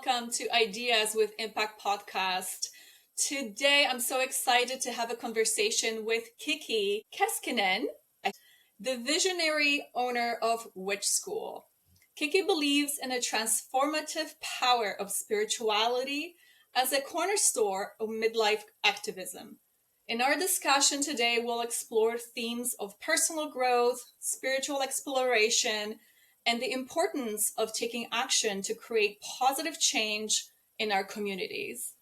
welcome to Ideas with Impact podcast. Today, I'm so excited to have a conversation with Kiki Keskinen, the visionary owner of Witch School. Kiki believes in a transformative power of spirituality as a cornerstone of midlife activism. In our discussion today, we'll explore themes of personal growth, spiritual exploration, and the importance of taking action to create positive change in our communities.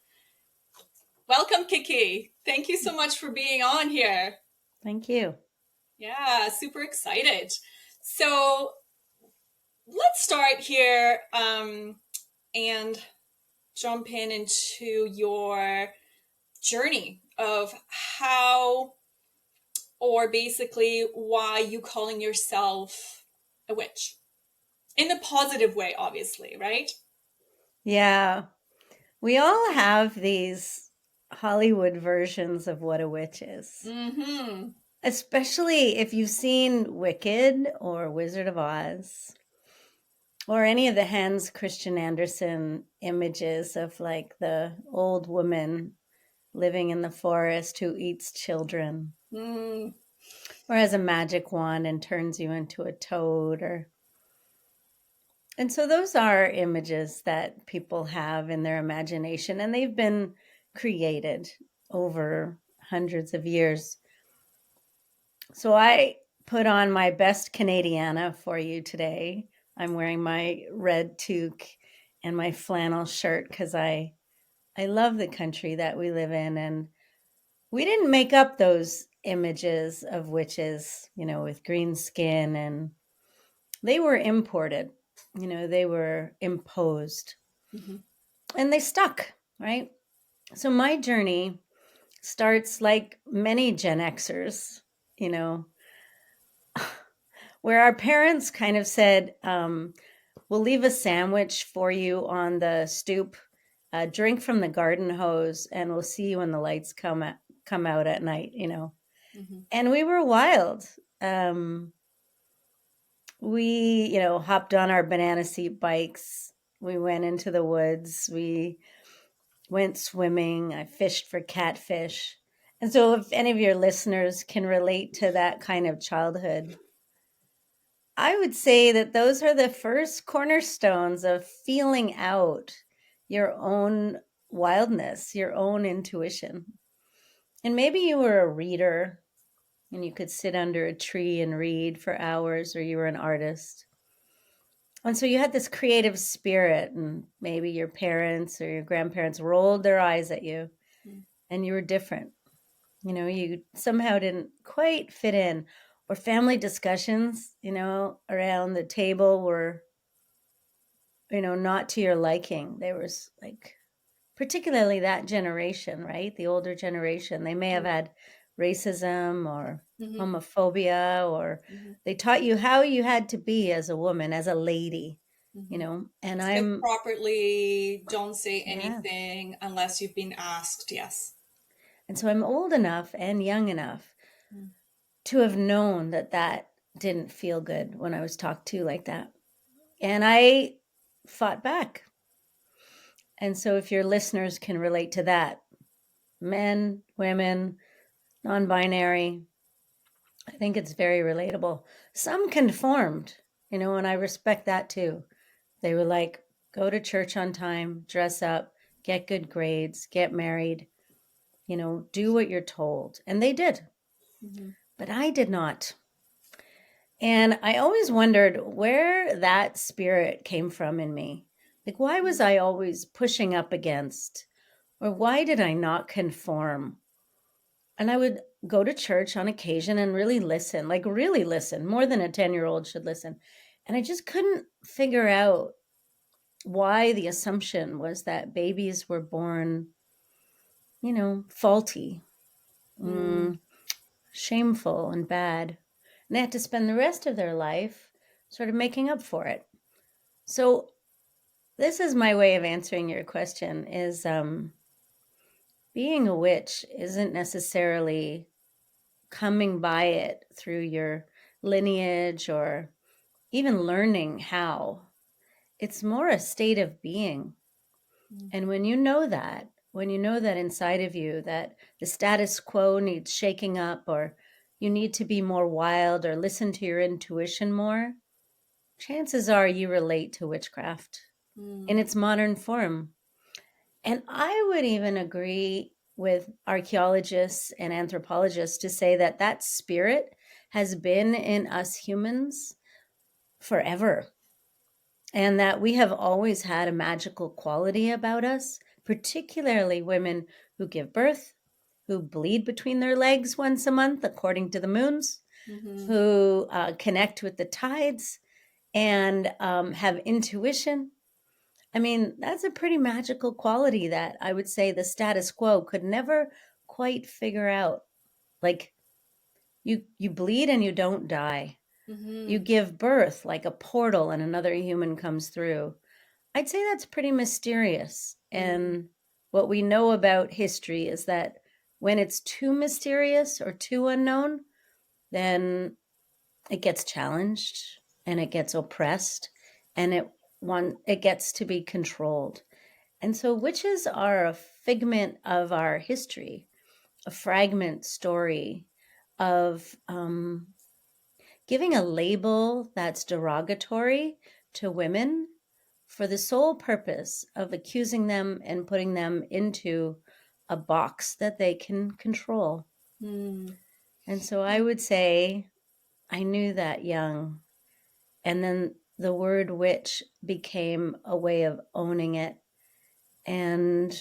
Welcome, Kiki. Thank you so much for being on here. Thank you. Yeah, super excited. So let's start here and jump into your journey of how, or basically why you calling yourself a witch. In a positive way, obviously, right? Yeah. We all have these Hollywood versions of what a witch is. Mm-hmm. Especially if you've seen Wicked or Wizard of Oz or any of the Hans Christian Andersen images of like the old woman living in the forest who eats children or has a magic wand and turns you into a toad and so those are images that people have in their imagination, and they've been created over hundreds of years. So I put on my best Canadiana for you today. I'm wearing my red toque and my flannel shirt because I love the country that we live in. And we didn't make up those images of witches, with green skin, and they were imported. They were imposed and they stuck, right? So my journey starts like many Gen Xers, where our parents kind of said, we'll leave a sandwich for you on the stoop, drink from the garden hose, and we'll see you when the lights come out at night, And we were wild. We, hopped on our banana seat bikes. We went into the woods. We went swimming. I fished for catfish. And so if any of your listeners can relate to that kind of childhood, I would say that those are the first cornerstones of feeling out your own wildness, your own intuition. And maybe you were a reader and you could sit under a tree and read for hours, or you were an artist. And so you had this creative spirit, and maybe your parents or your grandparents rolled their eyes at you and you were different. You somehow didn't quite fit in, or family discussions, around the table were, not to your liking. There was like, particularly that generation, right? The older generation, they may have had racism or homophobia, or they taught you how you had to be as a woman, as a lady, and Speak properly, don't say anything unless you've been asked, yes. And so I'm old enough and young enough to have known that didn't feel good when I was talked to like that. And I fought back. And so if your listeners can relate to that, men, women, non-binary, I think it's very relatable. Some conformed, and I respect that too. They were like, go to church on time, dress up, get good grades, get married, do what you're told. And they did. But I did not. And I always wondered where that spirit came from in me. Like, why was I always pushing up against, or why did I not conform? And I would go to church on occasion and really listen, more than a 10-year-old should listen. And I just couldn't figure out why the assumption was that babies were born, faulty, shameful, and bad. And they had to spend the rest of their life sort of making up for it. So this is my way of answering your question, is being a witch isn't necessarily coming by it through your lineage or even learning how. It's more a state of being. And when you know that inside of you that the status quo needs shaking up, or you need to be more wild or listen to your intuition more, chances are you relate to witchcraft in its modern form. And I would even agree with archaeologists and anthropologists to say that that spirit has been in us humans forever, and that we have always had a magical quality about us, particularly women who give birth, who bleed between their legs once a month, according to the moons, who connect with the tides and have intuition. I mean, that's a pretty magical quality that I would say the status quo could never quite figure out. Like, you bleed and you don't die. You give birth like a portal and another human comes through. I'd say that's pretty mysterious. And what we know about history is that when it's too mysterious or too unknown, then it gets challenged and it gets oppressed and it gets to be controlled. And so witches are a figment of our history, a fragment story of giving a label that's derogatory to women for the sole purpose of accusing them and putting them into a box that they can control. And so I would say I knew that young. And then the word witch became a way of owning it and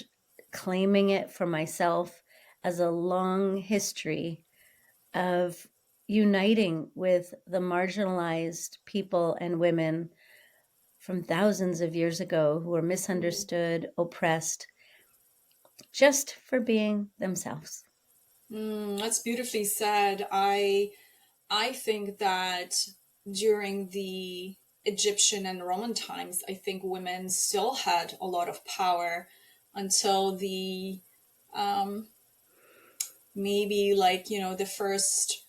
claiming it for myself as a long history of uniting with the marginalized people and women from thousands of years ago who were misunderstood, oppressed, just for being themselves. That's beautifully said. I think that during the Egyptian and Roman times, I think women still had a lot of power until the maybe like, the first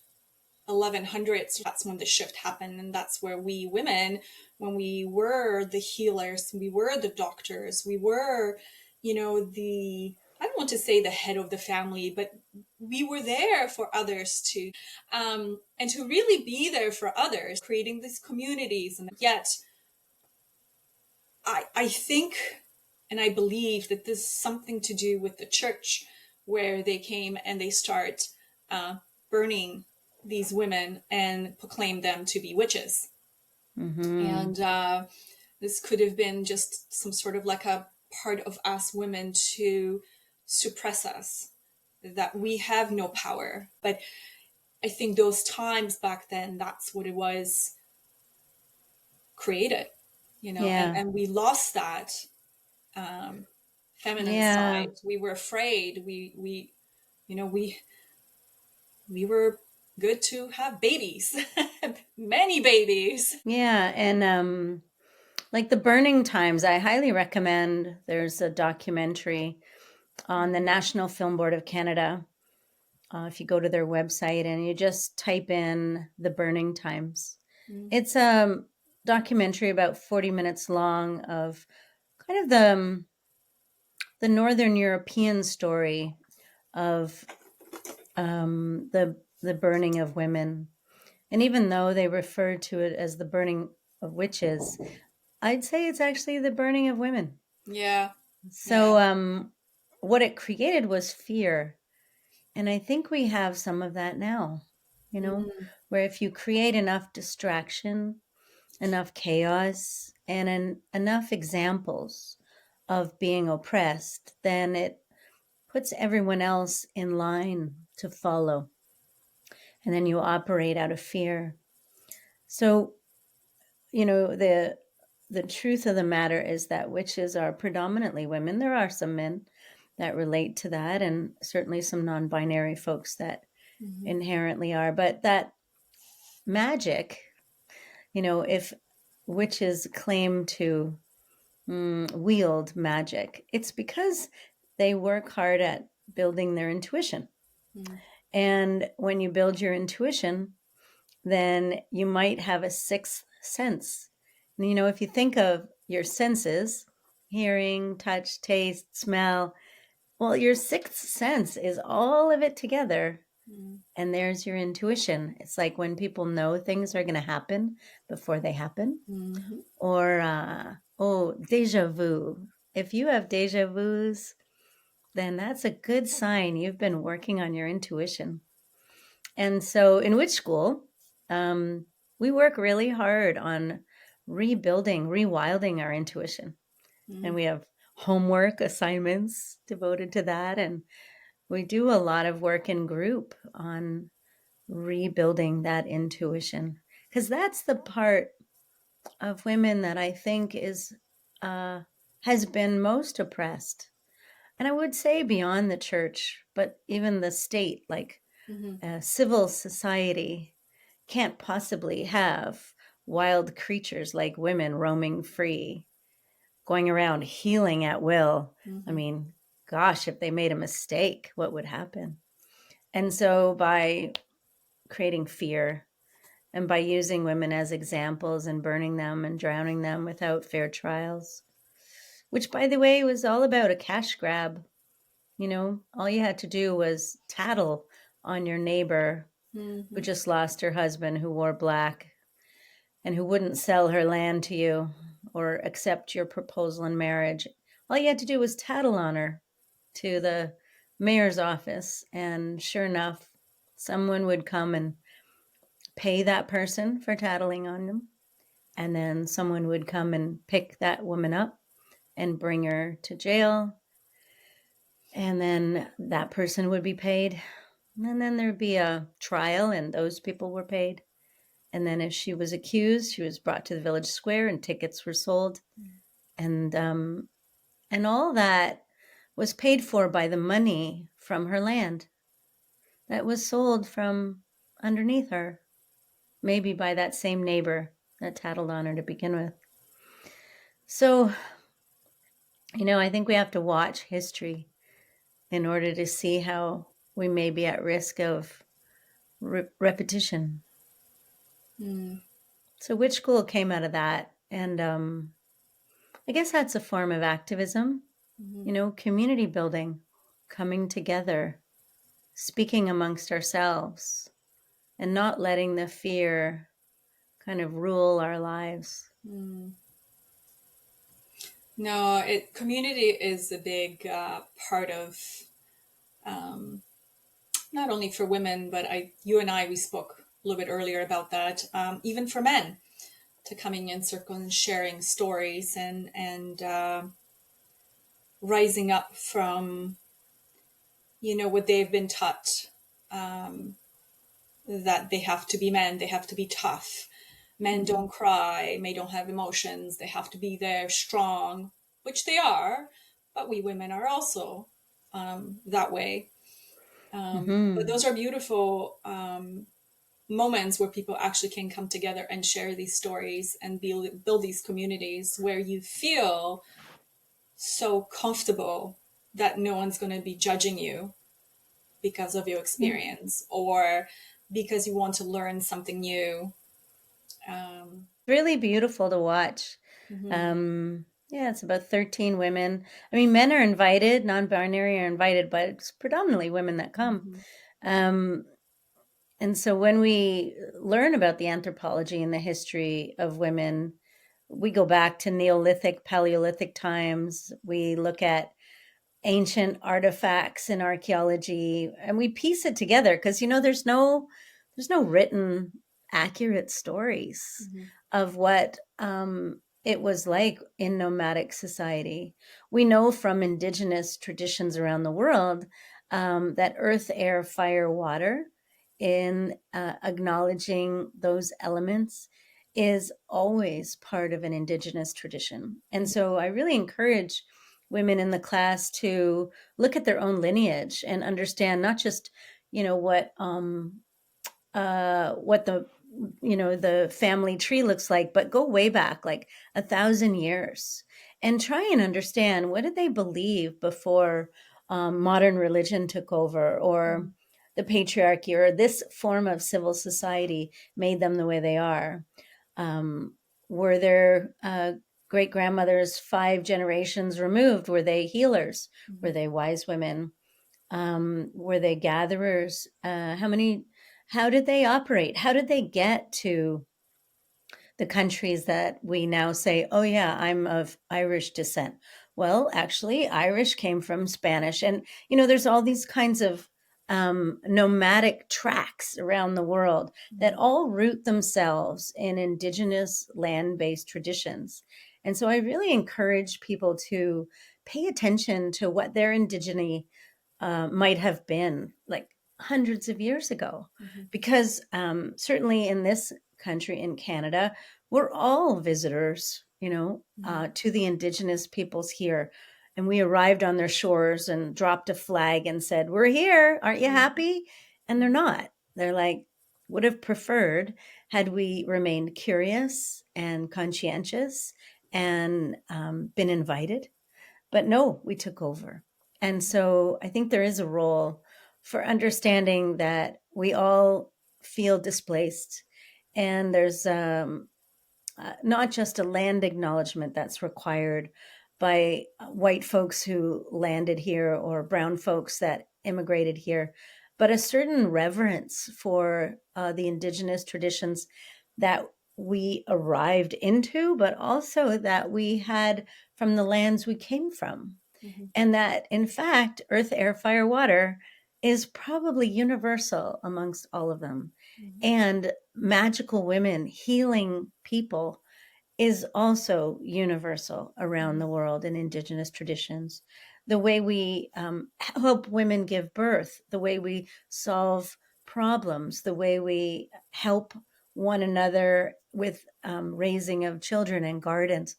1100s. That's when the shift happened, and that's where we women, when we were the healers, we were the doctors, we were, the, I don't want to say the head of the family, but we were there for others to and to really be there for others, creating these communities. And yet I think and I believe that this is something to do with the church, where they came and they start burning these women and proclaim them to be witches. And this could have been just some sort of like a part of us women to suppress us, that we have no power. But I think those times back then, that's what it was created, Yeah. and we lost that feminine Yeah. side. We were afraid. We were good to have babies, many babies. Yeah. And like the burning times, I highly recommend. There's a documentary on the National Film Board of Canada. If you go to their website and you just type in the burning times, it's a documentary about 40 minutes long of kind of the Northern European story of the burning of women. And even though they refer to it as the burning of witches, I'd say it's actually the burning of women. Yeah. So what it created was fear. And I think we have some of that now, where if you create enough distraction, enough chaos, and enough examples of being oppressed, then it puts everyone else in line to follow. And then you operate out of fear. So, the truth of the matter is that witches are predominantly women. There are some men that relate to that, and certainly some non-binary folks that inherently are. But that magic, if witches claim to wield magic, it's because they work hard at building their intuition. And when you build your intuition, then you might have a sixth sense. And, if you think of your senses, hearing, touch, taste, smell. Well, your sixth sense is all of it together. And there's your intuition. It's like when people know things are going to happen before they happen. Or, deja vu. If you have deja vus, then that's a good sign you've been working on your intuition. And so in Witch School, we work really hard on rebuilding, rewilding our intuition. And we have homework assignments devoted to that. And we do a lot of work in group on rebuilding that intuition, because that's the part of women that I think is has been most oppressed. And I would say beyond the church, but even the state, like civil society can't possibly have wild creatures like women roaming free, going around healing at will. I mean, gosh, if they made a mistake, what would happen? And so by creating fear and by using women as examples and burning them and drowning them without fair trials, which, by the way, was all about a cash grab. You know, all you had to do was tattle on your neighbor who just lost her husband, who wore black, and who wouldn't sell her land to you or accept your proposal in marriage. All you had to do was tattle on her to the mayor's office. And sure enough, someone would come and pay that person for tattling on them. And then someone would come and pick that woman up and bring her to jail. And then that person would be paid. And then there'd be a trial and those people were paid. And then if she was accused, she was brought to the village square and tickets were sold. And all that was paid for by the money from her land that was sold from underneath her, maybe by that same neighbor that tattled on her to begin with. So, you know, I think we have to watch history in order to see how we may be at risk of repetition. So Witch School came out of that. And I guess that's a form of activism, you know, community building, coming together, speaking amongst ourselves, and not letting the fear kind of rule our lives. No, community is a big part of not only for women, but you and I, we spoke a little bit earlier about that, even for men, to coming in circle and sharing stories and rising up from, you know, what they've been taught, that they have to be men, they have to be tough. Men don't cry, men don't have emotions, they have to be there strong, which they are, but we women are also that way. But those are beautiful moments where people actually can come together and share these stories and build these communities where you feel so comfortable that no one's going to be judging you because of your experience or because you want to learn something new. Really beautiful to watch. Yeah, it's about 13 women. I mean, men are invited, non-binary are invited, but it's predominantly women that come. And so when we learn about the anthropology and the history of women, we go back to Neolithic, Paleolithic times. We look at ancient artifacts in archaeology, and we piece it together because, you know, there's no written accurate stories of what it was like in nomadic society. We know from indigenous traditions around the world that earth, air, fire, water, in acknowledging those elements, is always part of an indigenous tradition. And so I really encourage women in the class to look at their own lineage and understand not just, you know, what the, you know, the family tree looks like, but go way back, like 1,000 years, and try and understand what did they believe before modern religion took over, or the patriarchy, or this form of civil society made them the way they are. Were there great-grandmothers 5 generations removed, were they healers? Mm-hmm. Were they wise women? Were they gatherers? How did they operate? How did they get to the countries that we now say, oh yeah, I'm of Irish descent? Well, actually, Irish came from Spanish. And, there's all these kinds of nomadic tracks around the world that all root themselves in indigenous land-based traditions. And so I really encourage people to pay attention to what their indigeneity might have been like hundreds of years ago. Because certainly in this country, in Canada, we're all visitors, to the indigenous peoples here. And we arrived on their shores and dropped a flag and said, we're here. Aren't you happy? And they're not. They're like, would have preferred had we remained curious and conscientious and been invited. But no, we took over. And so I think there is a role for understanding that we all feel displaced. And there's not just a land acknowledgement that's required by white folks who landed here or brown folks that immigrated here, but a certain reverence for the indigenous traditions that we arrived into, but also that we had from the lands we came from. And that, in fact, earth, air, fire, water is probably universal amongst all of them. And magical women healing people is also universal around the world in indigenous traditions. The way we help women give birth, the way we solve problems, the way we help one another with raising of children and gardens,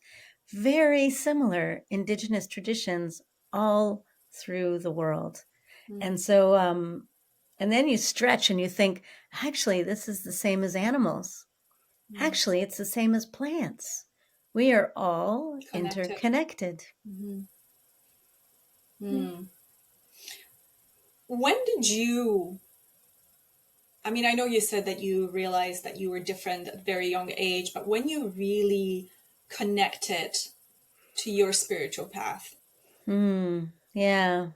very similar indigenous traditions all through the world. And so, and then you stretch and you think, actually, this is the same as animals. Actually, it's the same as plants. We are all interconnected. When did you, I know you said that you realized that you were different at a very young age, but when you really connected to your spiritual path? Yeah.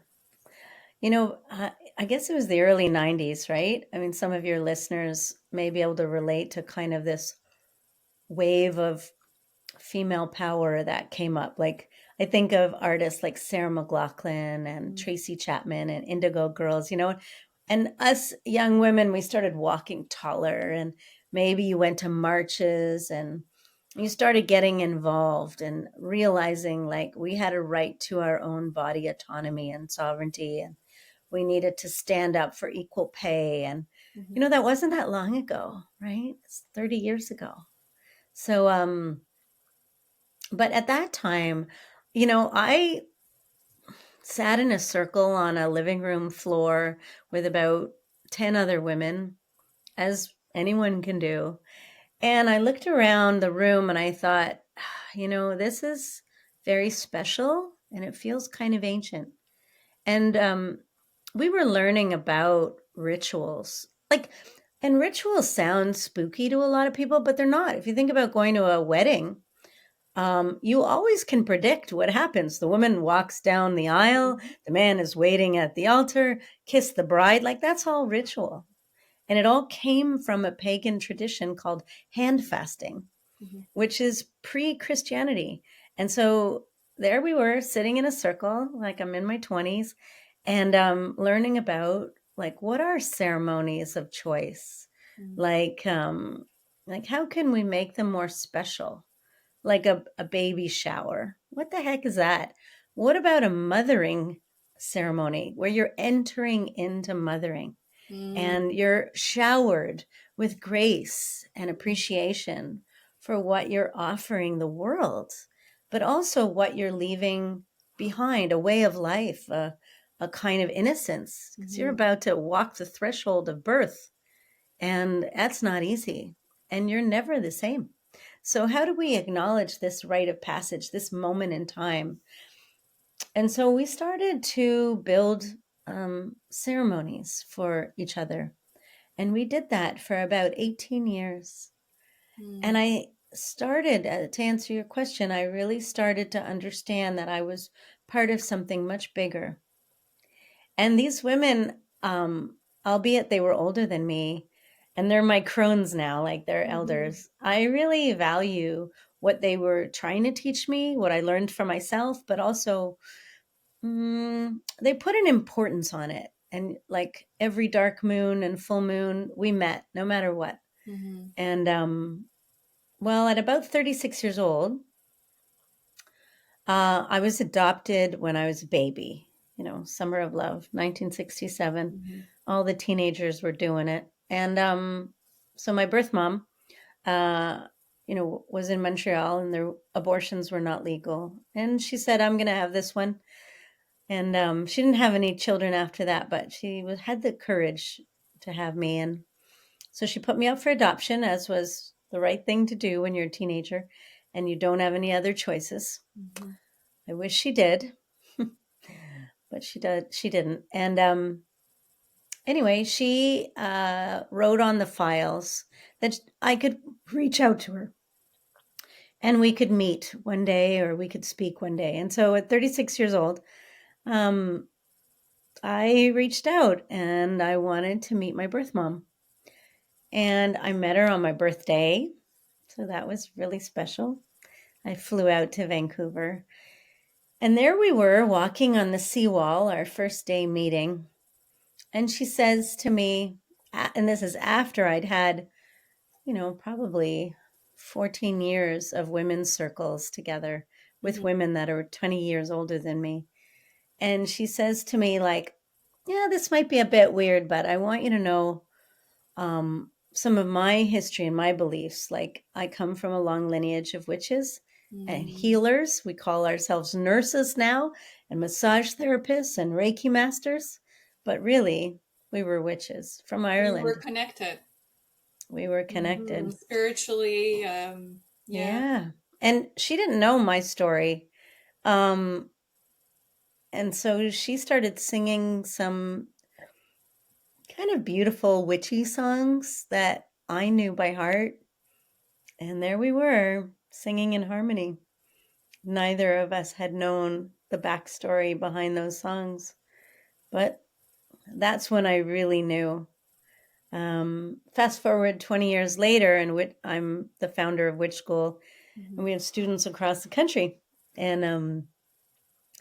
I guess it was the early 90s, right? Some of your listeners may be able to relate to kind of this wave of female power that came up. Like, I think of artists like Sarah McLachlan and Tracy Chapman and Indigo Girls, and us young women, we started walking taller, and maybe you went to marches and you started getting involved and realizing like we had a right to our own body autonomy and sovereignty, and we needed to stand up for equal pay. And, that wasn't that long ago, right? It's 30 years ago. So, but at that time, I sat in a circle on a living room floor with about 10 other women, as anyone can do. And I looked around the room and I thought, this is very special and it feels kind of ancient. And we were learning about rituals. And rituals sound spooky to a lot of people, but they're not. If you think about going to a wedding, you always can predict what happens. The woman walks down the aisle, the man is waiting at the altar, kiss the bride, like that's all ritual. And it all came from a pagan tradition called hand fasting, which is pre-Christianity. And so there we were sitting in a circle, like I'm in my 20s, and learning about like what are ceremonies of choice, like how can we make them more special? Like a baby shower. What the heck is that? What about a mothering ceremony where you're entering into mothering and you're showered with grace and appreciation for what you're offering the world, but also what you're leaving behind, a way of life, a kind of innocence, because you're about to walk the threshold of birth, and that's not easy, and you're never the same. So how do we acknowledge this rite of passage, this moment in time? And so we started to build ceremonies for each other. And we did that for about 18 years. And I started, to answer your question, I really started to understand that I was part of something much bigger. And these women, albeit they were older than me, and they're my crones now, like they're elders, I really value what they were trying to teach me, what I learned for myself, but also they put an importance on it. And like every dark moon and full moon, we met no matter what. And well, at about 36 years old, I was adopted when I was a baby, Summer of Love, 1967. All the teenagers were doing it. And so my birth mom, was in Montreal and their abortions were not legal. And she said, I'm going to have this one. And she didn't have any children after that, but she had the courage to have me. And so she put me up for adoption, as was the right thing to do when you're a teenager and you don't have any other choices. I wish she did, but she didn't. And anyway, she wrote on the files that I could reach out to her and we could meet one day or we could speak one day. And so at 36 years old, I reached out and I wanted to meet my birth mom. And I met her on my birthday. So that was really special. I flew out to Vancouver. And there we were walking on the seawall, our first day meeting. And she says to me, and this is after I'd had, probably 14 years of women's circles together with women that are 20 years older than me. And she says to me, like, yeah, this might be a bit weird, but I want you to know some of my history and my beliefs. Like, I come from a long lineage of witches and healers. We call ourselves nurses now, and massage therapists and Reiki masters. But really, we were witches from Ireland. We were connected. We were connected. Spiritually, yeah. And she didn't know my story. And so she started singing some kind of beautiful witchy songs that I knew by heart. And there we were, singing in harmony. Neither of us had known the backstory behind those songs, but that's when I really knew. Fast forward 20 years later, and I'm the founder of Witch School, and we have students across the country. And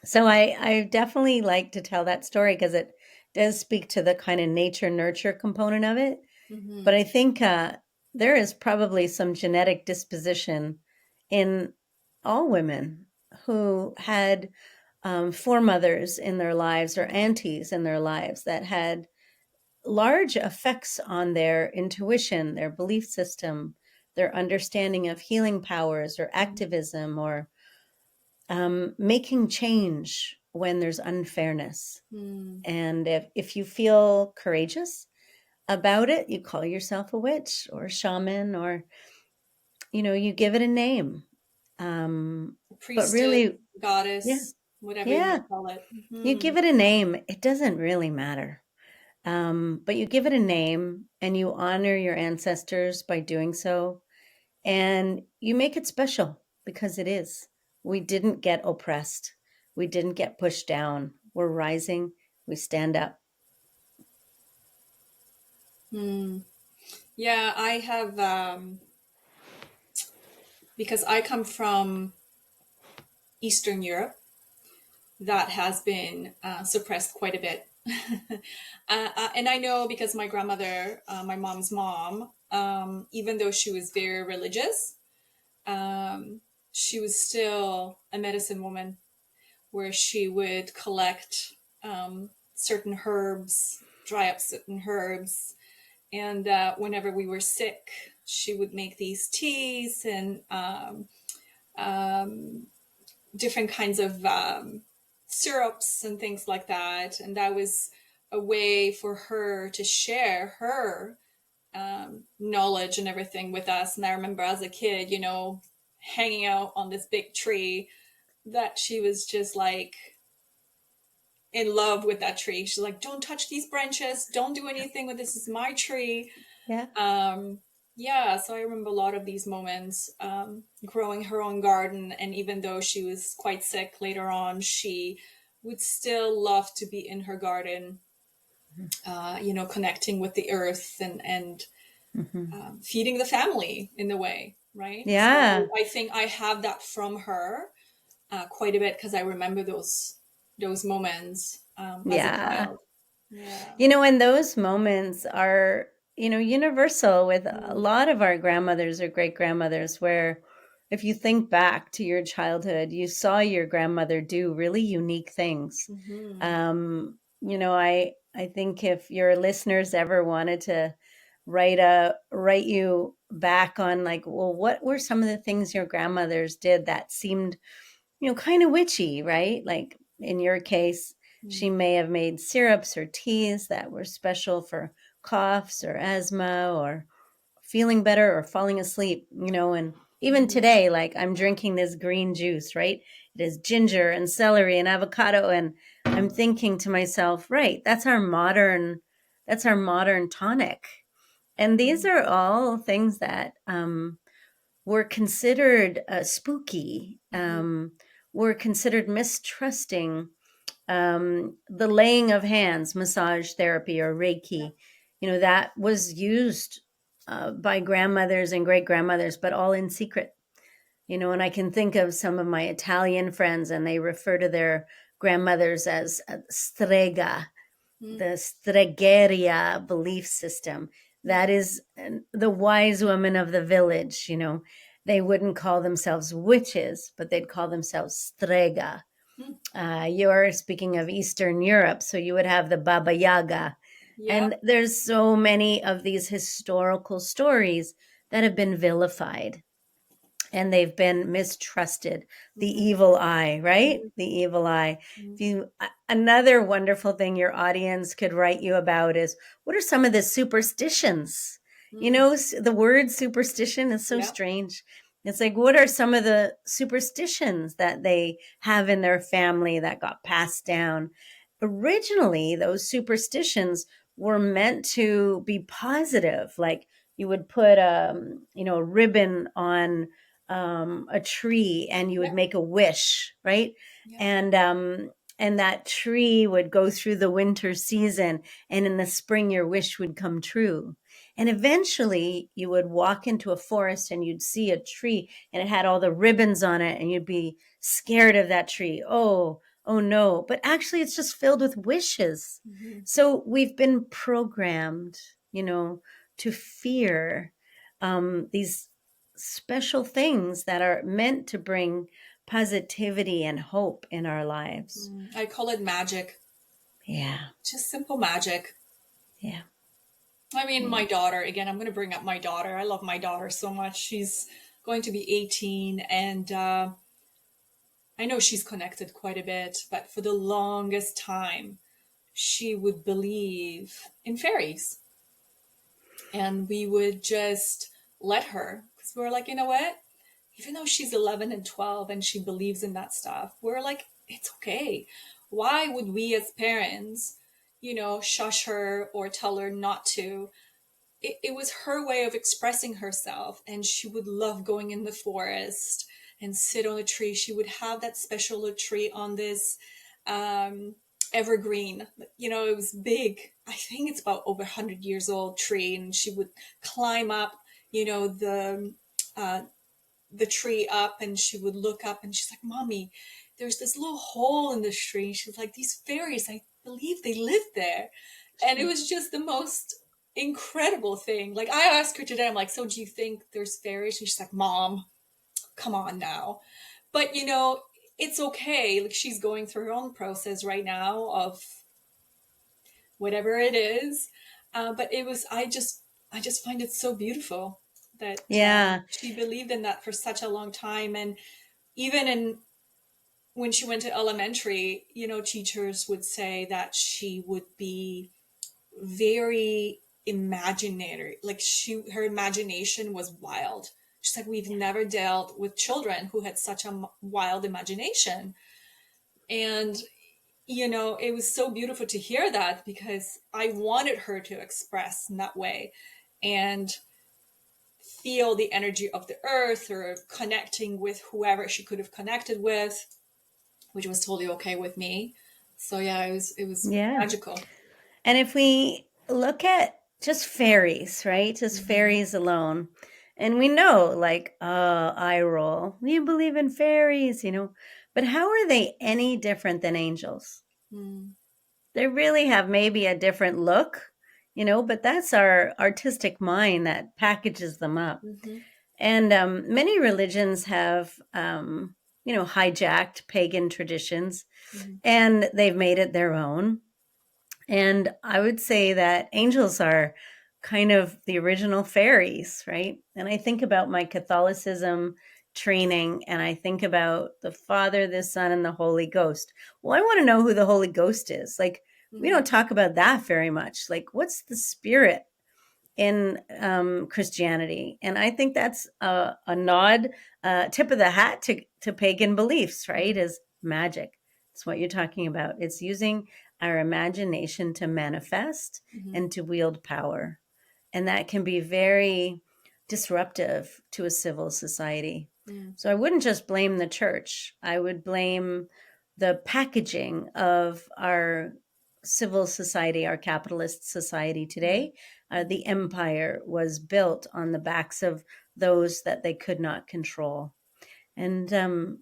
so I definitely like to tell that story because it does speak to the kind of nature-nurture component of it. But I think there is probably some genetic disposition in all women who had foremothers in their lives or aunties in their lives that had large effects on their intuition, their belief system, their understanding of healing powers or activism or making change when there's unfairness. And if you feel courageous about it, you call yourself a witch or a shaman, or, you give it a name. priestess, but really, goddess, whatever you want to call it. You give it a name. It doesn't really matter. But you give it a name and you honor your ancestors by doing so. And you make it special because it is. We didn't get oppressed. We didn't get pushed down. We're rising. We stand up. Yeah, I have, because I come from Eastern Europe, that has been suppressed quite a bit. And I know because my grandmother, my mom's mom, even though she was very religious, she was still a medicine woman where she would collect certain herbs, dry up certain herbs. And whenever we were sick, she would make these teas and different kinds of syrups and things like that. And that was a way for her to share her knowledge and everything with us. And I remember as a kid, hanging out on this big tree, that she was just like in love with that tree. She's like, don't touch these branches. Don't do anything with this. Is my tree. Yeah. Yeah, so I remember a lot of these moments, growing her own garden. And even though she was quite sick later on, she would still love to be in her garden, connecting with the earth and Mm-hmm. feeding the family in a way, right? So Yeah. I think I have that from her quite a bit because I remember those moments as a Yeah. child. Yeah. And those moments are, universal with a Mm. lot of our grandmothers or great grandmothers, where if you think back to your childhood, you saw your grandmother do really unique things. Hmm. I think if your listeners ever wanted to write you back on, like, well, what were some of the things your grandmothers did that seemed kind of witchy, right? Like in your case, she may have made syrups or teas that were special for coughs or asthma or feeling better or falling asleep, and even Hmm. today, like I'm drinking this green juice, right? It has ginger and celery and avocado. And I'm thinking to myself, right, that's our modern tonic. And these are all things that were considered spooky, Hmm. were considered mistrusting. The laying of hands, massage therapy, or Yeah. Reiki, that was used by grandmothers and great grandmothers, but all in secret. And I can think of some of my Italian friends, and they refer to their grandmothers as strega, Mm. the Stregeria belief system. Yeah. That is the wise women of the village. They wouldn't call themselves witches, but they'd call themselves Strega. Mm. You're speaking of Eastern Europe, so you would have the Baba Yaga. Yeah. And there's so many of these historical stories that have been vilified and they've been mistrusted. The Hmm. evil eye, right? Hmm. The evil eye. Hmm. If you Another wonderful thing your audience could write you about is, what are some of the superstitions? Mm. The word superstition is so Yeah. strange. It's like, what are some of the superstitions that they have in their family that got passed down? Originally, those superstitions were meant to be positive. Like, you would put a ribbon on a tree, and you Yeah. would make a wish, right? Yeah. And that tree would go through the winter season, and in the spring your wish would come true. And eventually you would walk into a forest and you'd see a tree and it had all the ribbons on it, and you'd be scared of that tree. Oh no, but actually it's just filled with wishes. Hmm. So we've been programmed, to fear these special things that are meant to bring positivity and hope in our lives. I call it magic, Yeah, just simple magic. yeah, I mean, yeah. my daughter, again, I'm going to bring up my daughter. I love my daughter so much. She's going to be 18, and I know she's connected quite a bit, but for the longest time, she would believe in fairies. And we would just let her because we were like, you know what? Even though she's 11 and 12 and she believes in that stuff, we're like, it's okay. Why would we as parents, shush her or tell her not to? It was her way of expressing herself, and she would love going in the forest and sit on a tree. She would have that special tree on this um, evergreen. It was big. I think it's about over 100 years old tree, and she would climb up, the uh, tree up, and she would look up, and she's like, "Mommy, there's this little hole in this tree." She's like, "These fairies, I believe they live there." And it was just the most incredible thing. Like, I asked her today, I'm like, "So do you think there's fairies?" And she's like, "Mom, come on now." But it's okay. Like, she's going through her own process right now of whatever it is. But I just find it so beautiful that Yeah. she believed in that for such a long time. And even in when she went to elementary, teachers would say that she would be very imaginary. Like, her imagination was wild. She's like, we've never dealt with children who had such a wild imagination. And it was so beautiful to hear that because I wanted her to express in that way. And feel the energy of the earth or connecting with whoever she could have connected with, which was totally okay with me. So yeah, it was Yeah. magical. And if we look at just fairies, right? Just Mhm. fairies alone. And we know, like, eye roll. You believe in fairies, but how are they any different than angels? Mm. They really have maybe a different look, but that's our artistic mind that packages them up. Mhm. And many religions have, hijacked pagan traditions Mhm. and they've made it their own. And I would say that angels are kind of the original fairies, right? And I think about my Catholicism training and I think about the Father, the Son, and the Holy Ghost. Well, I want to know who the Holy Ghost is. Like, we don't talk about that very much. Like, what's the spirit in Christianity? And I think that's a nod, tip of the hat to pagan beliefs, right? Is magic. It's what you're talking about. It's using our imagination to manifest Mhm. and to wield power. And that can be very disruptive to a civil society. Mm. So I wouldn't just blame the church. I would blame the packaging of our civil society, our capitalist society today. The empire was built on the backs of those that they could not control. And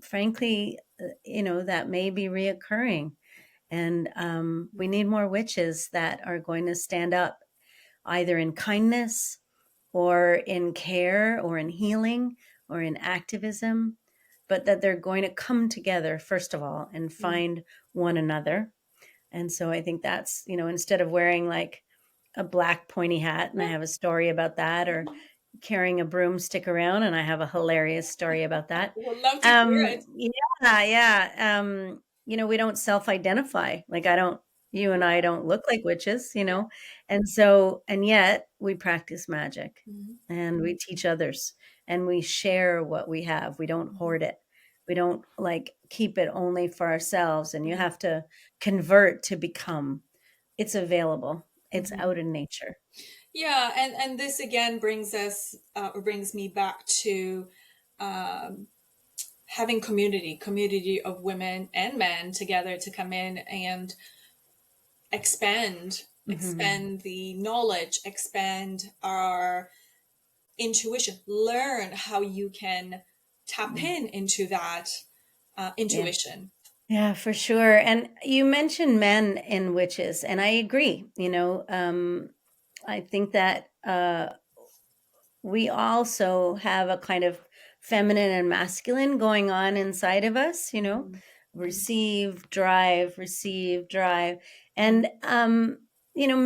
frankly, that may be reoccurring. And we need more witches that are going to stand up either in kindness or in care or in healing or in activism, but that they're going to come together, first of all, and find one another. And so I think that's, instead of wearing like a black pointy hat, and I have a story about that, or carrying a broomstick around, and I have a hilarious story about that. Would love to hear it. Yeah. We don't self-identify. Like you and I don't look like witches, and yet we practice magic Mhm. and we teach others and we share what we have. We don't hoard it. We don't like keep it only for ourselves, and you have to convert to become. It's available. It's Mhm. out in nature. Yeah, and this again brings us or brings me back to um, having community of women and men together to come in and expand Mhm. expand the knowledge, expand our intuition, learn how you can tap Mm. in into that Yeah. intuition. Yeah, for sure. And you mentioned men in witches, and I agree. I think that we also have a kind of feminine and masculine going on inside of us, Mhm. receive, drive. And,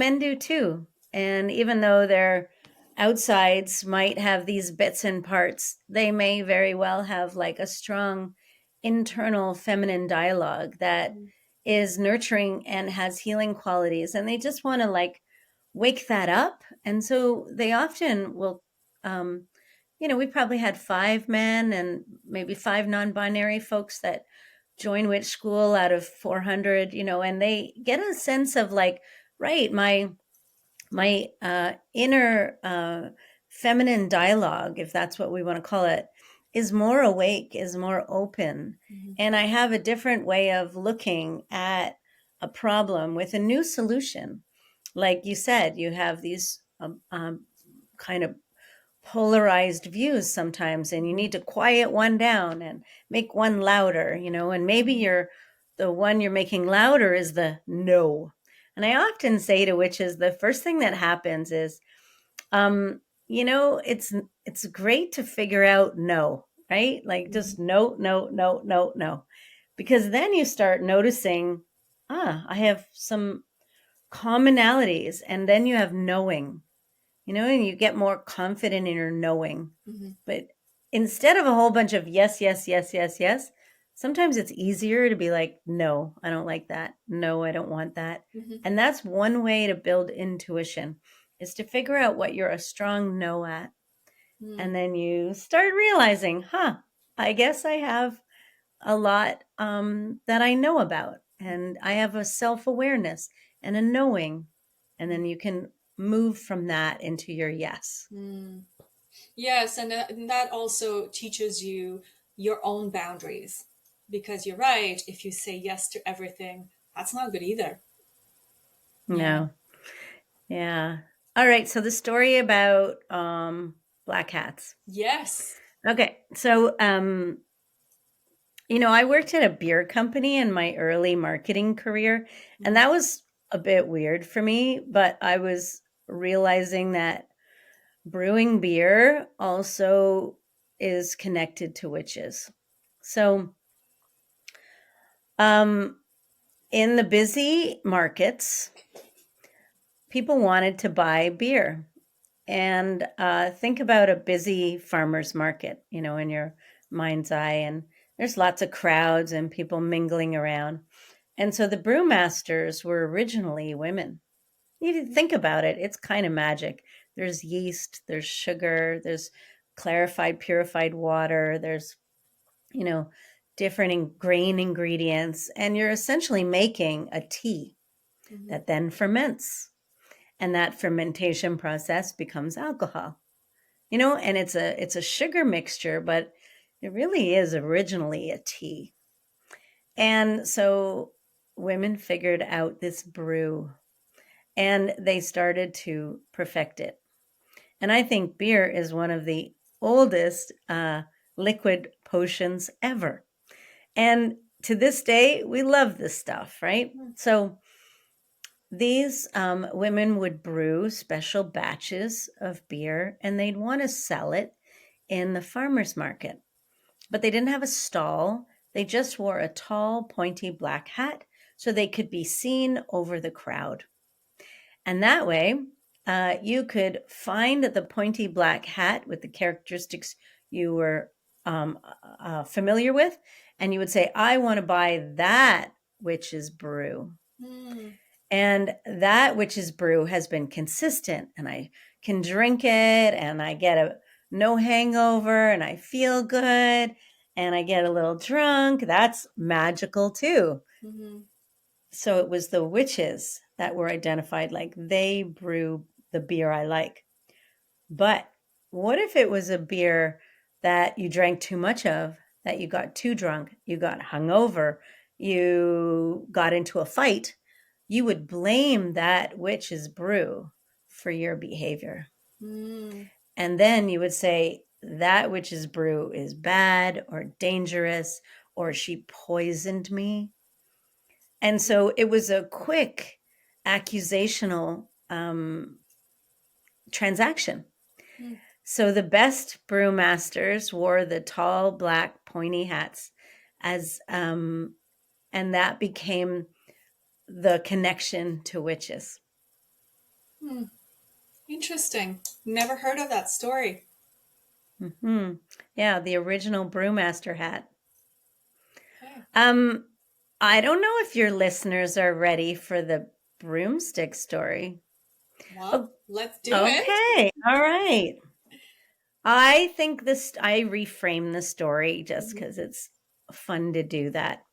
men do too. And even though their outsides might have these bits and parts, they may very well have like a strong internal feminine dialogue that is nurturing and has healing qualities. And they just want to like wake that up. And so they often will, um, we probably had 5 men and maybe 5 non-binary folks that join witch school out of 400, and they get a sense of like, right, my inner feminine dialogue, if that's what we want to call it, is more awake, is more open. Mhm. And I have a different way of looking at a problem with a new solution. Like you said, you have these kind of polarized views sometimes, and you need to quiet one down and make one louder, and maybe the one you're making louder is the no. And I often say to witches, the first thing that happens is, it's great to figure out no, right? Like just no, no, no, no, no. Because then you start noticing, I have some commonalities, and then you have knowing, and you get more confident in your knowing. Mhm. But instead of a whole bunch of yes, yes, yes, yes, yes, sometimes it's easier to be like, no, I don't like that. No, I don't want that. Mhm. And that's one way to build intuition, is to figure out what you're a strong no at. Mhm. And then you start realizing, I guess I have a lot that I know about, and I have a self-awareness and a knowing. And then you can move from that into your yes. Mm. Yes, and that also teaches you your own boundaries. Because you're right, if you say yes to everything, that's not good either. Yeah. No. Yeah. All right. So the story about black hats. Yes. Okay. So I worked at a beer company in my early marketing career, and Mhm. that was a bit weird for me, but I was realizing that brewing beer also is connected to witches. So, um, in the busy markets, people wanted to buy beer. And think about a busy farmer's market, in your mind's eye. And there's lots of crowds and people mingling around. And so the brewmasters were originally women. If you think about it, it's kind of magic. There's yeast, there's sugar, there's clarified, purified water, there's, you know, different grain ingredients. And you're essentially making a tea Mhm. that then ferments. And that fermentation process becomes alcohol. And it's a sugar mixture, but it really is originally a tea. And so women figured out this brew and they started to perfect it. And I think beer is one of the oldest liquid potions ever. And to this day, we love this stuff, right? Mhm. So these women would brew special batches of beer and they'd want to sell it in the farmer's market. But they didn't have a stall. They just wore a tall, pointy black hat so they could be seen over the crowd. And that way, you could find the pointy black hat with the characteristics you were familiar with, and you would say, I want to buy that witch's brew. Mm. And that witch's brew has been consistent, and I can drink it, and I get a no hangover, and I feel good, and I get a little drunk. That's magical too. Mhm. So it was the witches that were identified like they brew the beer I like. But what if it was a beer that you drank too much of, that you got too drunk, you got hungover, you got into a fight? You would blame that witch's brew for your behavior. Mm. And then you would say that witch's brew is bad or dangerous or she poisoned me. And so it was a quick accusational transaction. Mm. So the best brewmasters wore the tall black pointy hats and that became the connection to witches. Mm. Interesting. Never heard of that story. Hmm. Yeah, the original brewmaster hat. Okay. Um, I don't know if your listeners are ready for the broomstick story. Well, Oh, let's do it. okay, all right. I think I reframe the story just Mhm. because it's fun to do that.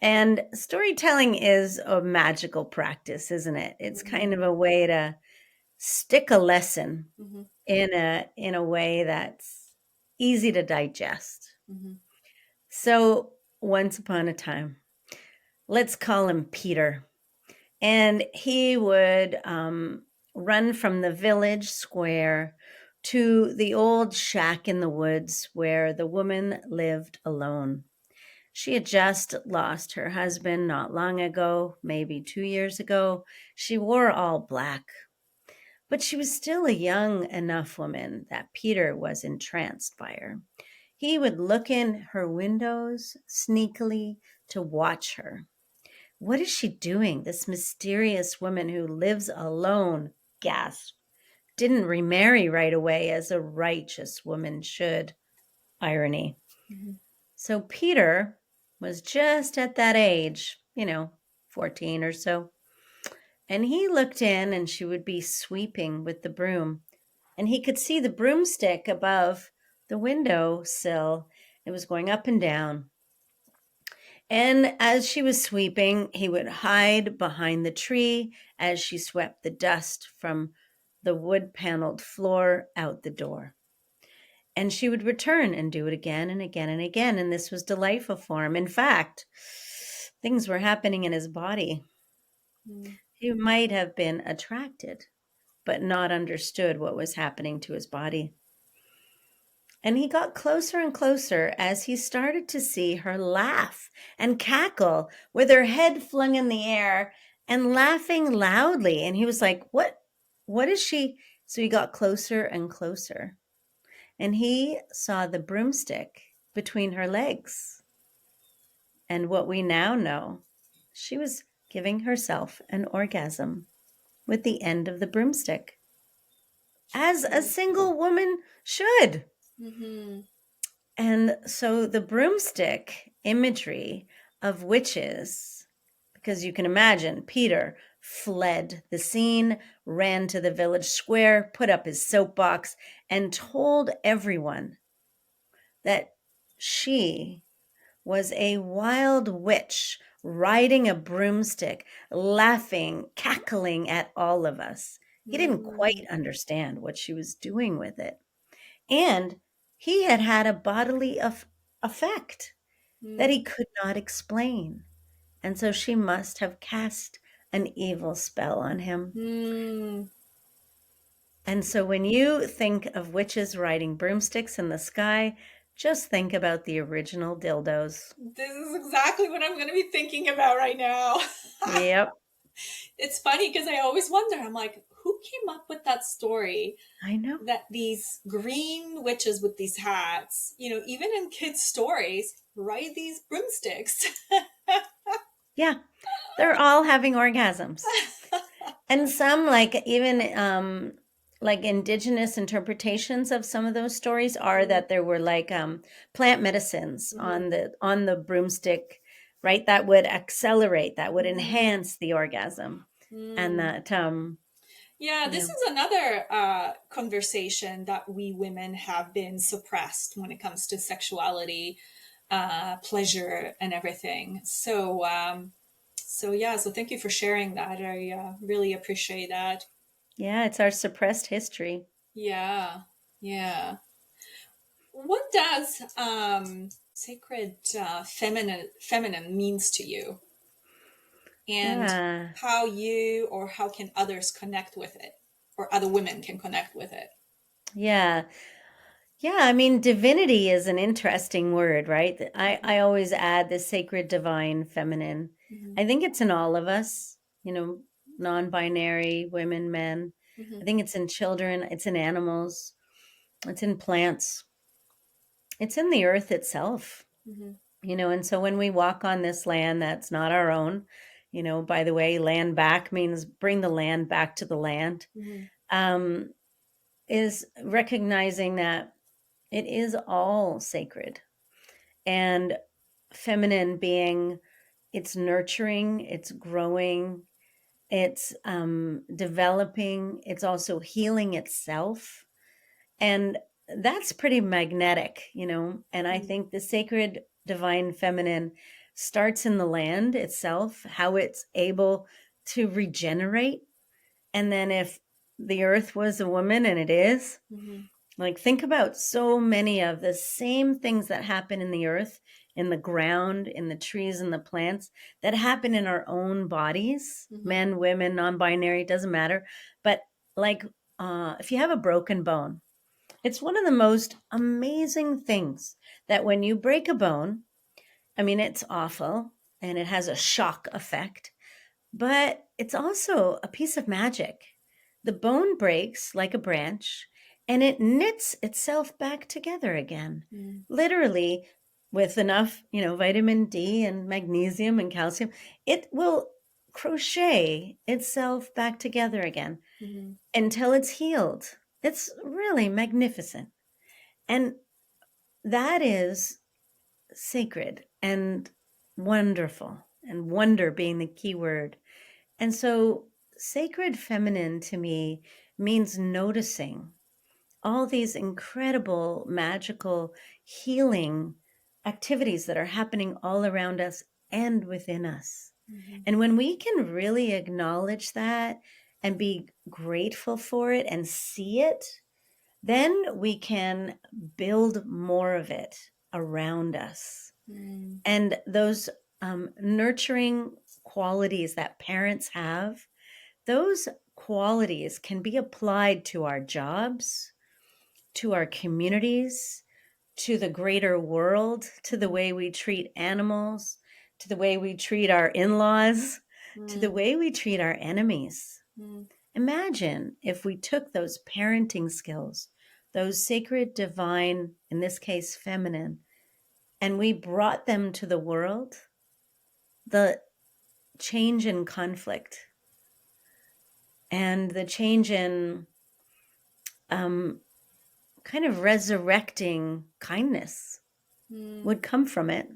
And storytelling is a magical practice, isn't it? It's kind Mhm. of a way to stick a lesson Mhm. in a way that's easy to digest. Mhm. So once upon a time, let's call him Peter. And he would run from the village square to the old shack in the woods where the woman lived alone. She had just lost her husband not long ago, maybe 2 years ago. She wore all black, but she was still a young enough woman that Peter was entranced by her. He would look in her windows sneakily to watch her. What is she doing? This mysterious woman who lives alone, gasp, didn't remarry right away as a righteous woman should. Irony. Mhm. So Peter was just at that age, 14 or so. And he looked in and she would be sweeping with the broom. And he could see the broomstick above the window sill. It was going up and down. And as she was sweeping, he would hide behind the tree as she swept the dust from the wood paneled floor out the door. And she would return and do it again and again and again. And this was delightful for him. In fact, things were happening in his body. He might have been attracted, but not understood what was happening to his body. And he got closer and closer as he started to see her laugh and cackle with her head flung in the air and laughing loudly. And he was like, what is she? So he got closer and closer. And he saw the broomstick between her legs. And what we now know, she was giving herself an orgasm with the end of the broomstick, as a single woman should. Mm-hmm. And so the broomstick imagery of witches, because you can imagine Peter fled the scene, ran to the village square, put up his soapbox, and told everyone that she was a wild witch riding a broomstick, laughing, cackling at all of us. He didn't quite understand what she was doing with it. And he had had a bodily effect that he could not explain. And so she must have cast an evil spell on him. And so when you think of witches riding broomsticks in the sky, just think about the original dildos. This is exactly what I'm going to be thinking about right now. Yep. It's funny because I always wonder, I'm like, who came up with that story? I know. That these green witches with these hats, even in kids' stories, ride these broomsticks. Yeah. They're all having orgasms. And some, like even like indigenous interpretations of some of those stories are that there were like plant medicines on the broomstick, right? That would accelerate, that would enhance the orgasm. And that yeah, this is another conversation that we women have been suppressed when it comes to sexuality, pleasure, and everything. So thank you for sharing that. I really appreciate that. Yeah, it's our suppressed history. Yeah, yeah. What does sacred feminine means to you, and how you or how can others connect with it, or other women can connect with it? Yeah. Yeah, I mean, divinity is an interesting word, right? I always add the sacred, divine, feminine. I think it's in all of us, non-binary, women, men. I think it's in children, it's in animals, it's in plants, it's in the earth itself, and so when we walk on this land that's not our own, by the way, land back means bring the land back to the land, is recognizing that it is all sacred, and feminine being it's nurturing, it's growing, it's developing, it's also healing itself. And that's pretty magnetic, and I think the sacred divine feminine starts in the land itself, how it's able to regenerate. And then if the earth was a woman, and it is, like, think about so many of the same things that happen in the earth, in the ground, in the trees and the plants, that happen in our own bodies, men, women, non-binary, doesn't matter. But like, if you have a broken bone, it's one of the most amazing things that when you break a bone, I mean, it's awful and it has a shock effect, but it's also a piece of magic. The bone breaks like a branch and it knits itself back together again, literally with enough, vitamin D and magnesium and calcium. It will crochet itself back together again until it's healed. It's really magnificent. And that is sacred and wonderful, and wonder being the key word. And so sacred feminine to me means noticing all these incredible, magical, healing activities that are happening all around us and within us. And when we can really acknowledge that and be grateful for it and see it, then we can build more of it around us. And those nurturing qualities that parents have, those qualities can be applied to our jobs, to our communities, to the greater world, to the way we treat animals, to the way we treat our in-laws, to the way we treat our enemies. Imagine if we took those parenting skills, those sacred, divine, in this case, feminine, and we brought them to the world, the change in conflict and the change in kind of resurrecting kindness would come from it.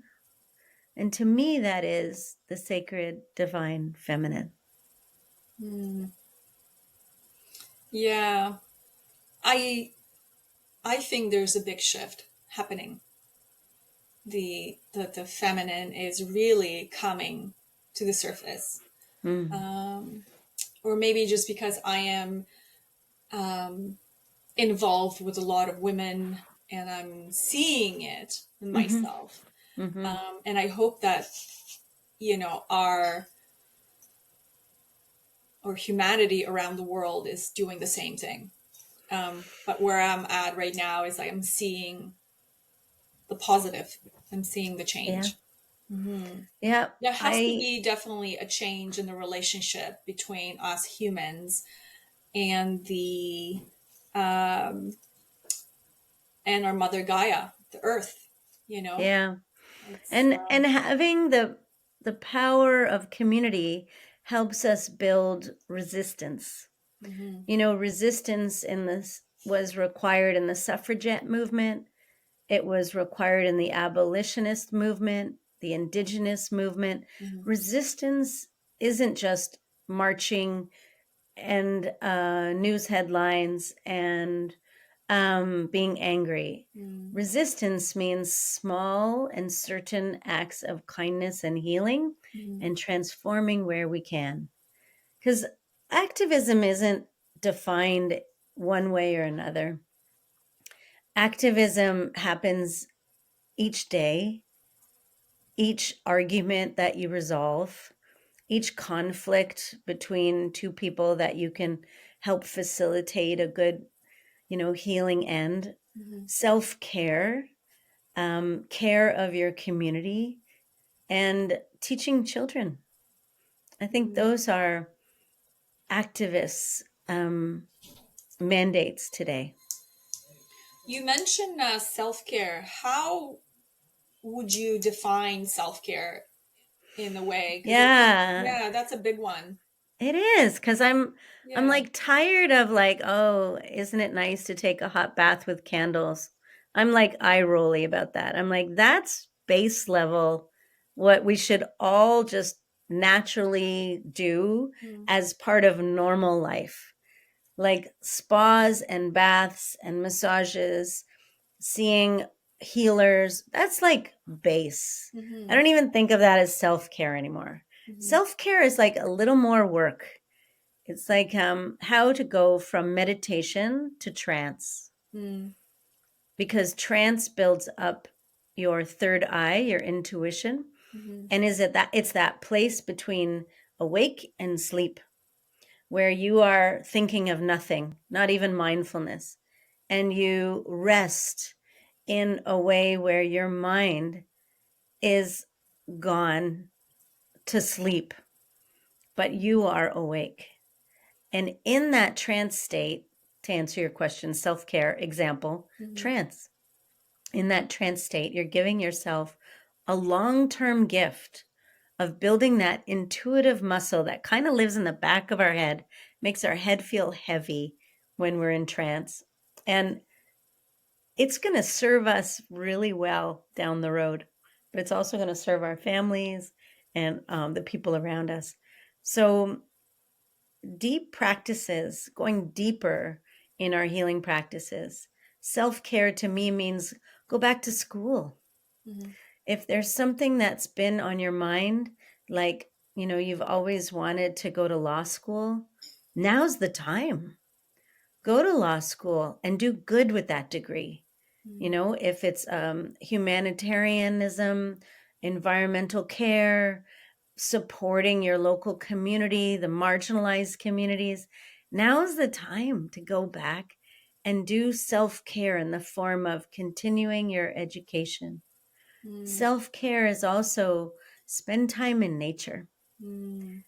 And to me, that is the sacred, divine, feminine. Yeah. I think there's a big shift happening. The feminine is really coming to the surface. Or maybe just because I am involved with a lot of women and I'm seeing it in myself. And I hope that, our humanity around the world is doing the same thing. But where I'm at right now is I'm seeing the positive. I'm seeing the change. Yeah. There has to be definitely a change in the relationship between us humans and the and our mother Gaia, the earth, Yeah. And having the power of community helps us build resistance. Resistance in this was required in the suffragette movement. It was required in the abolitionist movement, the indigenous movement. Resistance isn't just marching and news headlines and being angry. Resistance means small and certain acts of kindness and healing and transforming where we can. Because activism isn't defined one way or another. Activism happens each day, each argument that you resolve, each conflict between two people that you can help facilitate a good, healing end, self-care, care of your community, and teaching children. I think those are activists' mandates today. You mentioned self-care. How would you define self-care in a way? Yeah, that's a big one. It is, because I'm like tired of oh, isn't it nice to take a hot bath with candles? I'm like eye rolly about that. I'm like, that's base level what we should all just naturally do as part of normal life. Like spas and baths and massages, seeing healers, that's like base. I don't even think of that as self-care anymore. Self-care is like a little more work. It's like how to go from meditation to trance. Because trance builds up your third eye, your intuition. And it's that place between awake and sleep where you are thinking of nothing, not even mindfulness. And you rest in a way where your mind is gone to sleep, but you are awake. And in that trance state, to answer your question, self-care example, trance. In that trance state, you're giving yourself a long-term gift of building that intuitive muscle that kind of lives in the back of our head, makes our head feel heavy when we're in trance. And it's going to serve us really well down the road, but it's also going to serve our families and the people around us. So deep practices, going deeper in our healing practices. Self-care to me means go back to school. If there's something that's been on your mind, like, you've always wanted to go to law school, now's the time. go to law school and do good with that degree. You know, if it's humanitarianism, environmental care, supporting your local community, the marginalized communities, now's the time to go back and do self-care in the form of continuing your education. Self-care is also spend time in nature, you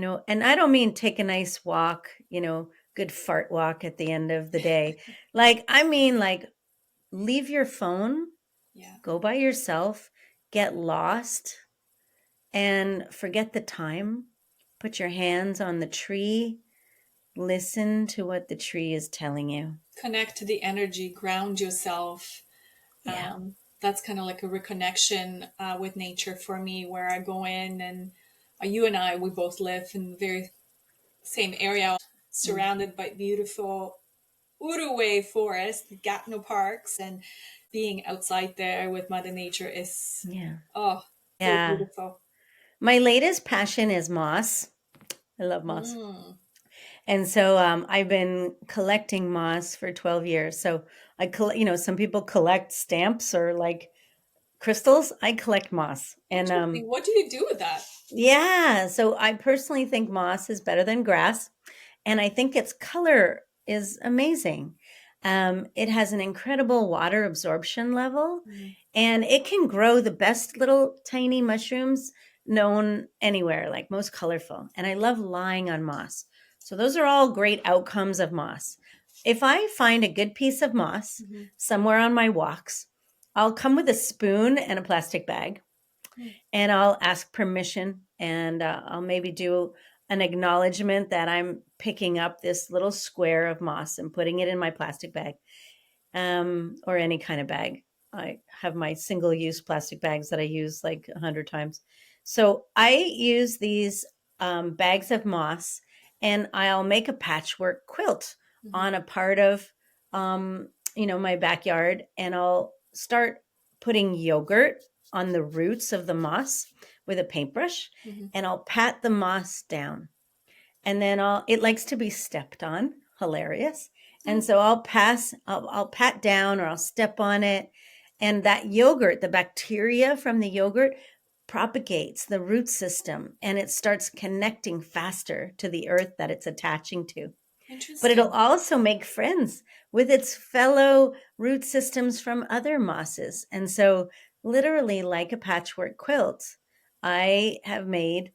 know, and I don't mean take a nice walk, you know, good fart walk at the end of the day. Like, I mean, like, leave your phone, Yeah. go by yourself, get lost, and forget the time. Put your hands on the tree, listen to what the tree is telling you. Connect to the energy, ground yourself. Yeah. That's kind of like a reconnection with nature for me, where I go in and you and I, we both live in the very same area, surrounded by beautiful Uruguay forest, Gatineau parks, and being outside there with Mother Nature is, Yeah. oh, so Yeah. beautiful. My latest passion is moss. I love moss. And so I've been collecting moss for 12 years. So I collect, you know, some people collect stamps or like crystals. I collect moss. And Interesting. What do you do with that? yeah, so I personally think moss is better than grass. And I think its color is amazing. It has an incredible water absorption level, and it can grow the best little tiny mushrooms known anywhere, like most colorful. And I love lying on moss. So those are all great outcomes of moss. If I find a good piece of moss somewhere on my walks, I'll come with a spoon and a plastic bag, and I'll ask permission, and I'll maybe do an acknowledgement that I'm picking up this little square of moss and putting it in my plastic bag, or any kind of bag. I have my single-use plastic bags that I use like 100 times. So I use these bags of moss, and I'll make a patchwork quilt on a part of, you know, my backyard, and I'll start putting yogurt on the roots of the moss with a paintbrush, and I'll pat the moss down. And then it likes to be stepped on. Hilarious. And so I'll pat down or I'll step on it. And that yogurt, the bacteria from the yogurt propagates the root system, and it starts connecting faster to the earth that it's attaching to. But it'll also make friends with its fellow root systems from other mosses. And so, literally, like a patchwork quilt, I have made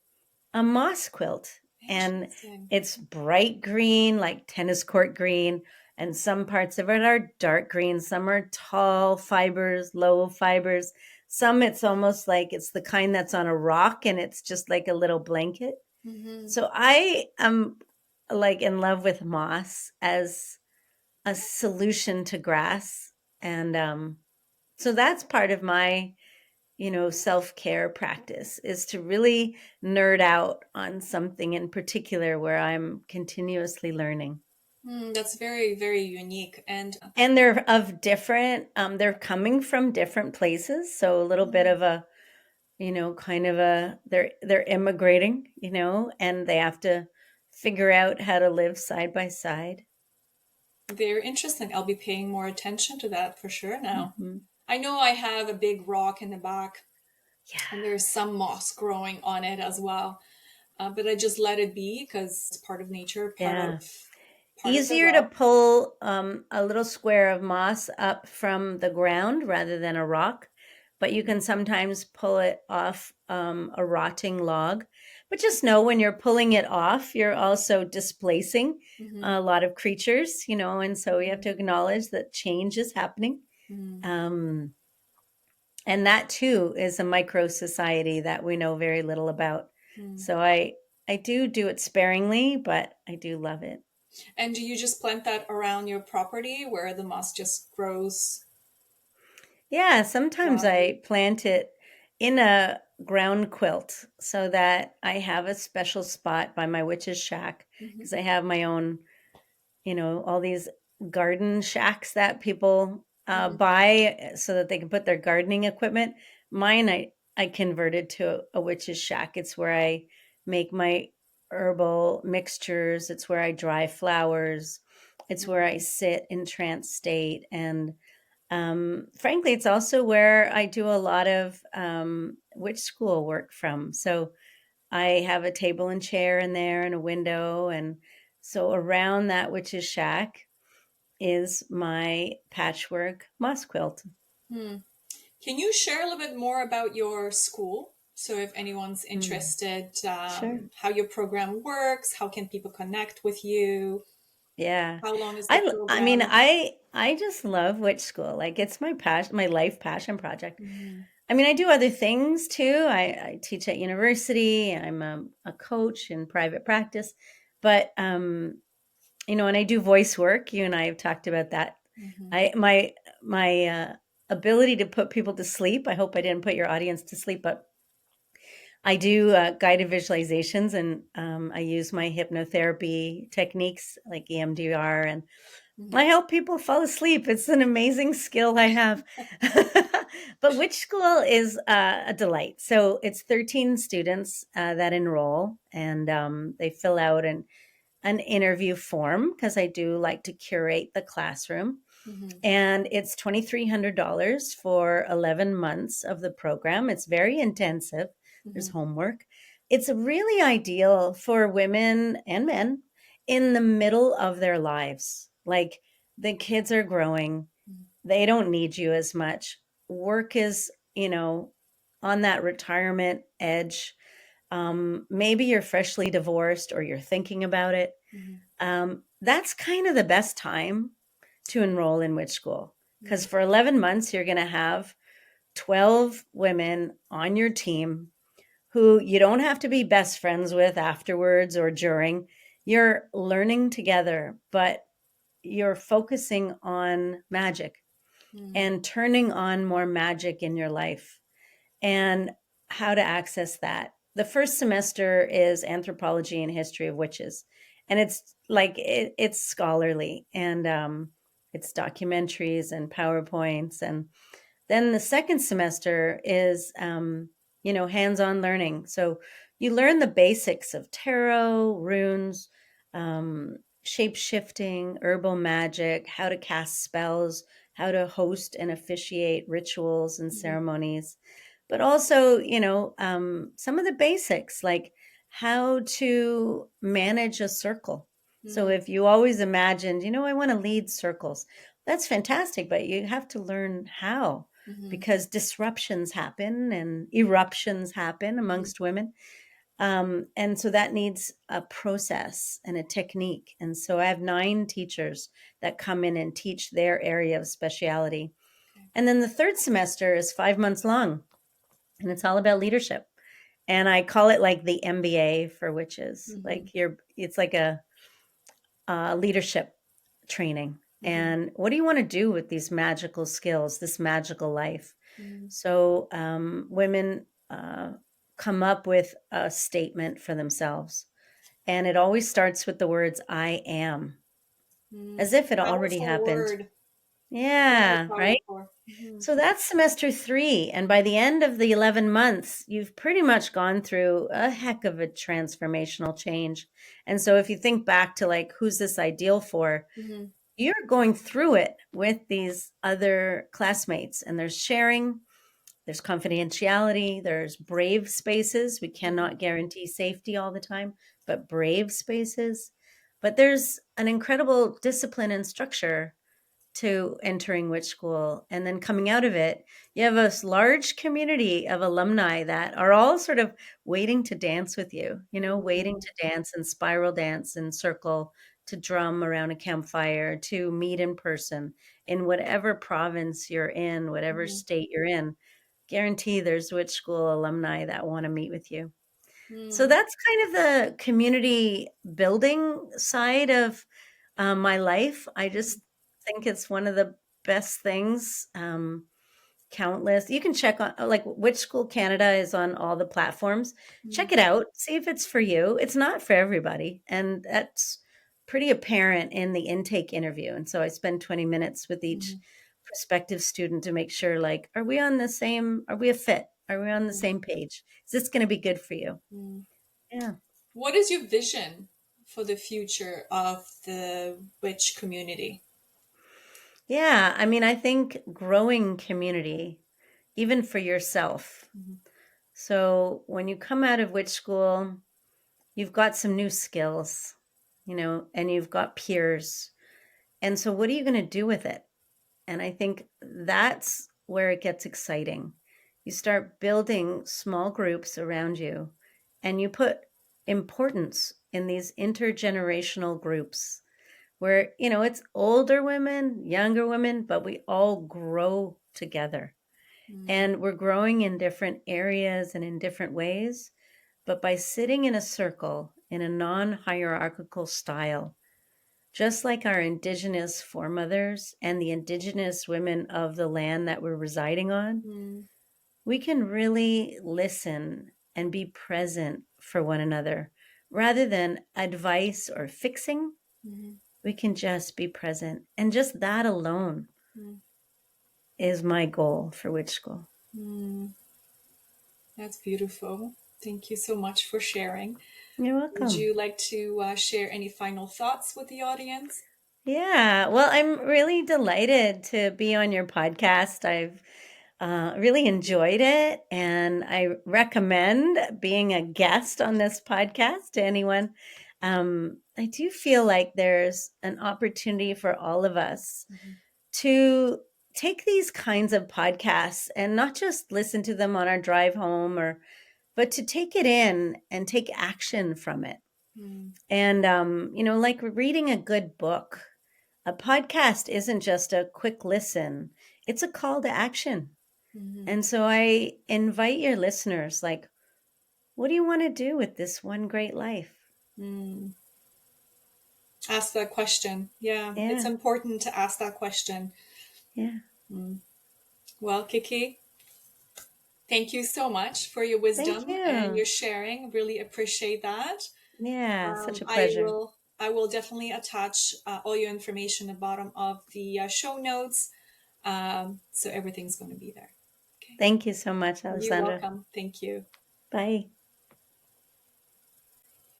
a moss quilt. And it's bright green, like tennis court green. And some parts of it are dark green. Some are tall fibers, low fibers. Some it's almost like it's the kind that's on a rock and it's just like a little blanket. So I am like in love with moss as a solution to grass. And so that's part of my, you know, self-care practice, is to really nerd out on something in particular where I'm continuously learning. That's very, very unique. And they're of different, they're coming from different places. So a little bit of a, you know, kind of a, they're immigrating, you know, and they have to figure out how to live side by side. they're interesting. I'll be paying more attention to that for sure now. I know I have a big rock in the back, and there's some moss growing on it as well. But I just let it be because it's part of nature, part Easier to pull a little square of moss up from the ground rather than a rock, but you can sometimes pull it off a rotting log. But just know when you're pulling it off, you're also displacing a lot of creatures, you know, and so we have to acknowledge that change is happening. And that too is a micro society that we know very little about. So I do it sparingly, but I do love it. And do you just plant that around your property where the moss just grows? Yeah, sometimes I plant it in a ground quilt so that I have a special spot by my witch's shack, because I have my own, you know, all these garden shacks that people buy so that they can put their gardening equipment. Mine, I converted to a witch's shack. It's where I make my herbal mixtures. It's where I dry flowers. It's where I sit in trance state. And frankly, it's also where I do a lot of witch school work from. So I have a table and chair in there and a window. And so around that witch's shack is my patchwork moss quilt. Hmm. Can you share a little bit more about your school? So if anyone's Mm, interested, sure. how your program works, how can people connect with you? Yeah. How long is the I mean, program? I just love witch school. Like it's my passion, my life passion project. Mhm. I mean, I do other things too. I teach at university. I'm a coach in private practice, but and I do voice work. You and I have talked about that. Mhm. My ability to put people to sleep. I hope I didn't put your audience to sleep, but I do guided visualizations, and I use my hypnotherapy techniques like EMDR, and Mhm. I help people fall asleep. It's an amazing skill I have. But Witch School is a delight. So it's 13 students that enroll, and they fill out an interview form because I do like to curate the classroom. Mhm. And it's $2,300 for 11 months of the program. It's very intensive. There's Mhm. homework. It's really ideal for women and men in the middle of their lives. Like the kids are growing, Mhm. they don't need you as much. Work is, on that retirement edge. Maybe you're freshly divorced or you're thinking about it. Mhm. That's kind of the best time to enroll in witch school because Mhm. for 11 months, you're going to have 12 women on your team who you don't have to be best friends with afterwards or during. You're learning together, but you're focusing on magic Mhm. and turning on more magic in your life and how to access that. The first semester is anthropology and history of witches, and it's like it's scholarly, and it's documentaries and PowerPoints. And then the second semester is hands-on learning. So you learn the basics of tarot, runes, shape shifting, herbal magic, how to cast spells, how to host and officiate rituals and Mhm. ceremonies, but also, some of the basics like how to manage a circle. So Mhm. if you always imagined, I want to lead circles, that's fantastic, but you have to learn how Mhm. because disruptions happen and eruptions happen Mhm. amongst women. And so that needs a process and a technique. And so I have 9 teachers that come in and teach their area of speciality. Okay. And then the third semester is 5 months long, and it's all about leadership. And I call it like the MBA for witches. Mhm. Like it's like a leadership training. Mhm. And what do you want to do with these magical skills, this magical life? Mhm. So women come up with a statement for themselves. And it always starts with the words, I am, Mhm. as if it already Powerful happened. word. Very Yeah, right? powerful. Mhm. So that's semester 3. And by the end of the 11 months, you've pretty much gone through a heck of a transformational change. And so if you think back to like, who's this ideal for? Mhm. You're going through it with these other classmates, and there's sharing, there's confidentiality, there's brave spaces. We Mhm. cannot guarantee safety all the time, but brave spaces. But there's an incredible discipline and structure to entering witch school. And then coming out of it, you have a large community of alumni that are all sort of waiting to dance with you, waiting Mhm. to dance and spiral dance and circle, to drum around a campfire, to meet in person in whatever province you're in, whatever Mhm. state you're in. Guarantee there's witch school alumni that want to meet with you. So Mhm. that's kind of the community building side of my life. I just think it's one of the best things. Countless. You can check on like Witch School Canada is on all the platforms. Mhm. Check it out. See if it's for you. It's not for everybody, and that's pretty apparent in the intake interview. And so I spend 20 minutes with each Mhm. prospective student to make sure, like, are we on the same? Are we a fit? Are we on the Mhm. same page? Is this going to be good for you? Mhm. Yeah. What is your vision for the future of the witch community? Yeah, I mean, I think growing community, even for yourself. Mhm. So when you come out of witch school, you've got some new skills, and you've got peers. And so what are you going to do with it? And I think that's where it gets exciting. You start building small groups around you, and you put importance in these intergenerational groups where, it's older women, younger women, but we all grow together. And we're growing in different areas and in different ways. But by sitting in a circle in a non-hierarchical style, just like our indigenous foremothers and the indigenous women of the land that we're residing on, we can really listen and be present for one another rather than advice or fixing. We can just be present. And just that alone is my goal for Witch School. That's beautiful. Thank you so much for sharing. You're welcome. Would you like to share any final thoughts with the audience? Yeah, well, I'm really delighted to be on your podcast. I've really enjoyed it, and I recommend being a guest on this podcast to anyone. I do feel like there's an opportunity for all of us to take these kinds of podcasts and not just listen to them on our drive home, but to take it in and take action from it. And, like reading a good book, a podcast isn't just a quick listen, it's a call to action. And so I invite your listeners, like, what do you want to do with this one great life? Ask that question. Yeah, it's important to ask that question. Yeah. Well, Kiki, thank you so much for your wisdom and your sharing. Really appreciate that. Yeah, such a pleasure. I will definitely attach all your information at the bottom of the show notes. So everything's going to be there. Okay. Thank you so much, Aleksandra. You're welcome. Thank you. Bye.